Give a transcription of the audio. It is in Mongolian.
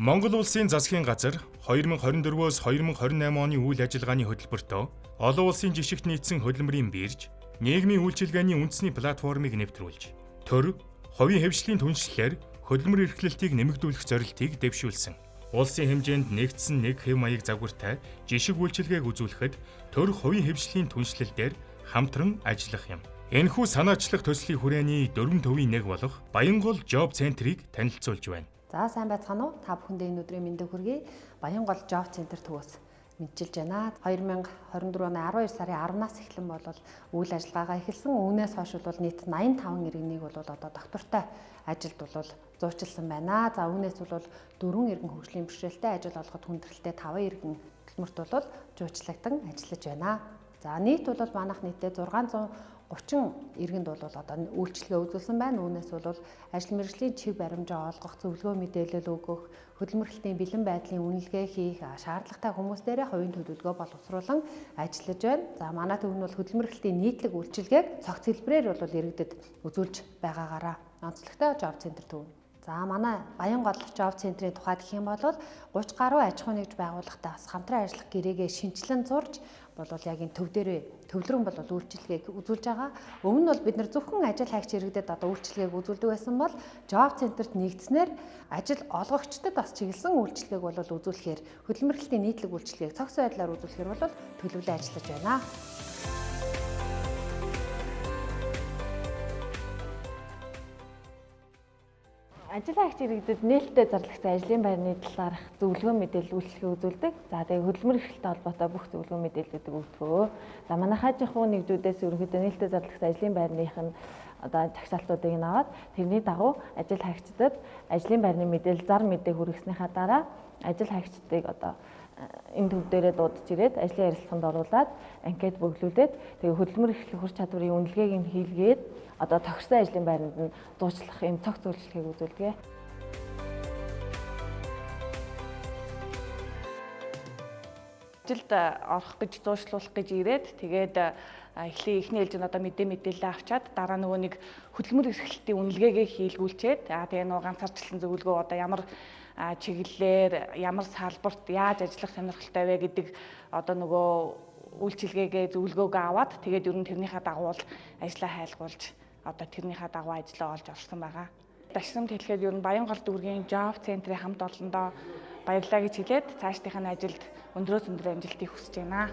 Монгол Улсын засгийн газар 2024-өөс 2028 оны үйл ажиллагааны хөтөлбөртөө олон улсын жишгт нийцсэн хөдөлмөрийн бирж, нийгмийн үйлчилгээний үндэсний платформыг нэвтрүүлж, төр, хувийн хэвшлийн түншлэлээр хөдөлмөр эрхлэлтийг нэмэгдүүлэх зорилтыг дэвшүүлсэн. Улсын хэмжээнд нэгдсэн нэг хэв маяг загвартай жишг үйлчилгээг үзүүлэхэд төр хувийн хэвшлийн түншлэлээр хамтран ажиллах юм. Энэхүү санаачлах төслийн хүрээний 4/1 болох Баянгол Job Center-ыг танилцуулж байна. За сайн байцгаана уу? Та бүхэндээ энэ өдрийн мэндийг хүргэе. Баянгол Job Center төвөөс мэдчилж байна. 2024 оны 12 сарын 10-наас эхлэн бол үйл ажиллагаагаа эхэлсэн. Үүнээс хойш бол нийт 85 иргэнийг бол одоо доктортой ажилд бол зуучилсан байна. За үүнээс бол 4 иргэн хөгжлийн бэрхшээлтэй ажил олоход хүндрэлтэй 5 иргэн хөтөлмөрт бол жуучлагдсан ажиллаж байна. За нийт бол манайх нийтдээ 630 иргэнд бол одоо үйлчлэгээ үзүүлсэн байна. Үүнээс бол ажил мэргэжлийн чиг баримжаа олгох, зөвлөгөө мэдээлэл өгөх, хөдөлмөрлөлтийн бэлэн байдлын үнэлгээ хийх, шаардлагатай хүмүүстээрээ хувийн төлөвлөгөө боловсруулан ажиллаж байна. За манай төв нь бол хөдөлмөрлөлтийн нийтлэг үйлчилгээг цогц хэлбэрээр бол иргэдэд үзүүлж байгаагаараа онцлогтой Job Center төв. За манай Баянгол Job Center-ийн тухайд гэх юм бол 30 гаруй аж ахуй нэгж байгууллагатай бас хамтран ажиллах гэрээгээ шинжилэн зурж бол яг энэ төв дээрээ төвлөрөн бол үйлчилгээг үзүүлж байгаа. Өмнө нь бол бид нар зөвхөн ажил хайгч иргэдэд одоо үйлчилгээг үзүүлдэг байсан бол Job Center-т нэгдснээр ажил олгогчдод бас чиглэсэн үйлчилгээг бол үзүүлэхээр хөдөлмөрлөлтийн нийтлэг үйлчилгээг цогц байдлаар үзүүлэхээр бол төлөвлөлөө ажиллаж байна. Ажил хайгч иргэдэд нээлттэй зарлагдсан ажлын байрны талаарх зөвлөгөө мэдээлэл үйлчлэгээ үзүүлдэг. За тэгээ хөдөлмөр эрхлэлтэй холбоотой бүх зөвлөгөө мэдээллүүдийг өгдөг. За манай хаж ахуй нэгжүүдээс ерөнхийдөө нээлттэй зарлагдсан ажлын байрных нь одоо жагсаалтуудыг аваад тэрний дагуу ажил хайгчдад ажлын байрны мэдээлэл зар мэдээ хүргэснийхаа дараа ажил хайгчдыг одоо энэ төв дээрээ дуудаж ирээд ажлын ярилцлаганд оруулаад анкет бөглүүлээд тэгээ хөдөлмөр эрхлэх хүч чадварын үнэлгээг нь хийлгээд одоо тохирсон ажлын байранд нь дуучлах юм цогц үйлчлэгийг үзүүлдэг. Ажилд орох гэж зуушлуулах гэж ирээд тэгээд эхний ээлжинд одоо мэдээлэл авчаад дараа нөгөө нэг хөдөлмөр эрхлэлтийн үнэлгээгээ хийлгүүлчихэд тэгээ нөгөө ганцаарчлан зөвлөгөө одоо ямар чиглэлээр ямар салбарт яаж ажиллах сонирхолтой вэ гэдэг одоо нөгөө үйлчилгээгээ зөвлөгөөгөө аваад тэгээд ер нь тэрнийхээ дагуу ажлаа хайлгуулж одоо тэрнийхээ дагуу ажлаа олж орсон байгаа. Дашрамд хэлэхэд ер нь Баянгол дүүргийн Job Center-ийн хамт олондоо баярлалаа гэж хэлээд цаашдынхаа ажилд өндрөөс өндөр амжилтыг хүсэж байна.